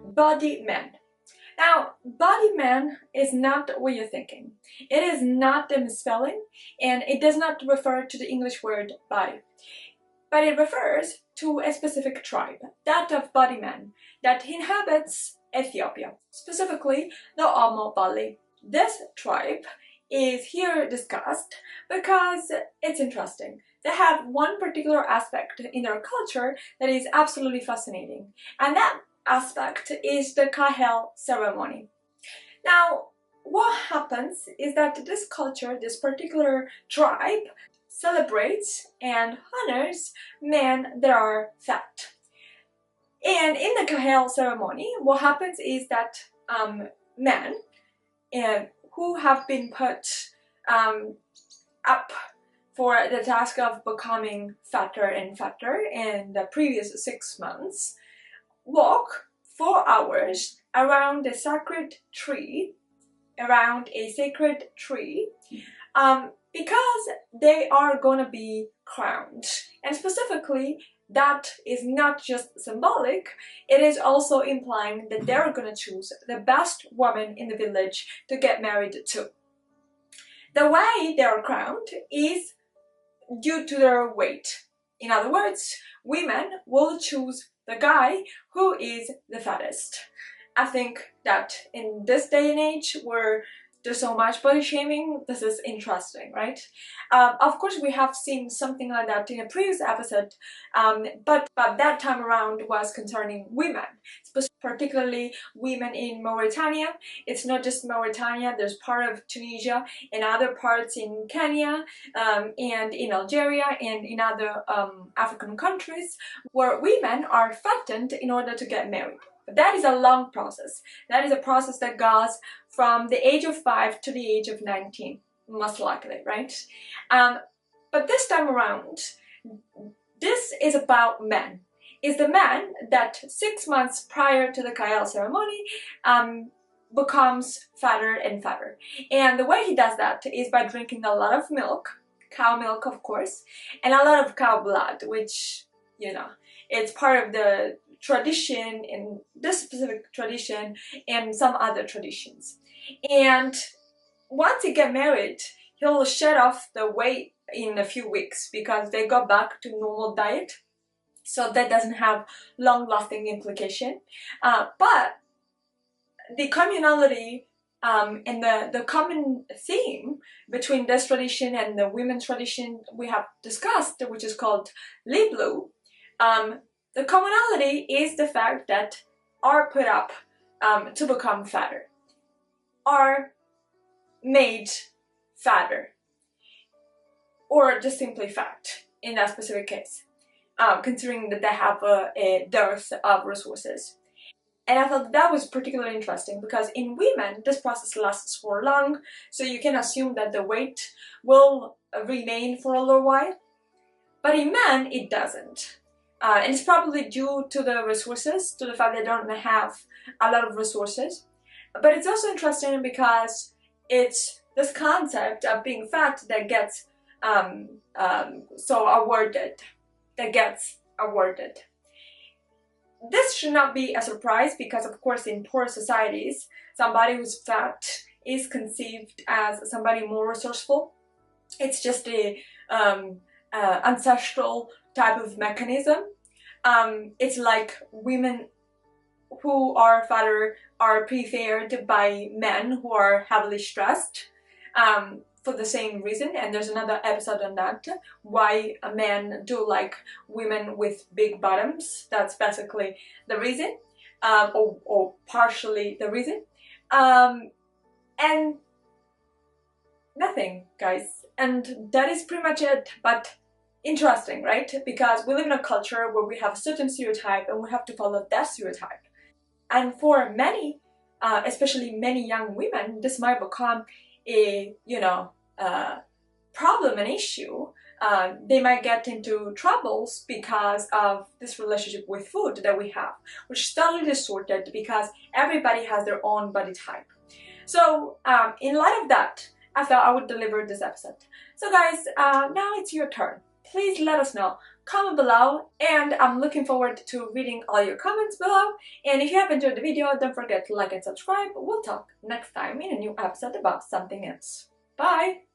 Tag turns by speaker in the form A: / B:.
A: Bodimen. Now, Bodimen is not what you're thinking. It is not a misspelling, and it does not refer to the English word body, but it refers to a specific tribe, that of Bodimen, that inhabits Ethiopia, specifically the Omo Valley. This tribe is here discussed because it's interesting. They have one particular aspect in their culture that is absolutely fascinating, and that aspect is the Kahel ceremony. Now, what happens is that this culture, this particular tribe, celebrates and honors men that are fat. And in the Kahel ceremony, what happens is that men who have been put up for the task of becoming fatter and fatter in the previous 6 months walk 4 hours around a sacred tree, because they are gonna be crowned. And specifically, that is not just symbolic, it is also implying that they're gonna choose the best woman in the village to get married to. The way they are crowned is due to their weight. In other words, women will choose the guy who is the fattest. I think that in this day and age where there's so much body shaming, this is interesting, right? Of course, we have seen something like that in a previous episode, but that time around was concerning women, particularly women in Mauritania. It's not just Mauritania, there's part of Tunisia and other parts in Kenya and in Algeria and in other African countries where women are fattened in order to get married. But that is a long process. That is a process that goes from the age of 5 to the age of 19, most likely, right? But this time around, this is about men. It's the man that 6 months prior to the Kahel ceremony becomes fatter and fatter. And the way he does that is by drinking a lot of milk, cow milk of course, and a lot of cow blood, which, you know, it's part of the tradition in this specific tradition and some other traditions. And once he gets married, he'll shed off the weight in a few weeks because they go back to normal diet, so that doesn't have long-lasting implication. But the communality and the common theme between this tradition and the women's tradition we have discussed, which is called Liblu, the commonality is the fact that are put up to become fatter, are made fatter, or just simply fat in that specific case, considering that they have a dearth of resources. And I thought that was particularly interesting because in women this process lasts for long, so you can assume that the weight will remain for a little while, but in men it doesn't. And it's probably due to the resources, to the fact they don't have a lot of resources. But it's also interesting because it's this concept of being fat that gets awarded. This should not be a surprise because, of course, in poor societies, somebody who's fat is conceived as somebody more resourceful. It's just a ancestral type of mechanism. It's like women who are fatter are preferred by men who are heavily stressed for the same reason, and there's another episode on that, why men do like women with big bottoms. That's basically the reason, or partially the reason. And nothing, guys, and that is pretty much it. But interesting, right? Because we live in a culture where we have a certain stereotype and we have to follow that stereotype. And for many, especially many young women, this might become a, problem, an issue. They might get into troubles because of this relationship with food that we have, which is totally distorted because everybody has their own body type. So in light of that, I thought I would deliver this episode. So guys, now it's your turn. Please let us know, comment below, and I'm looking forward to reading all your comments below. And if you have enjoyed the video, don't forget to like and subscribe. We'll talk next time in a new episode about something else. Bye!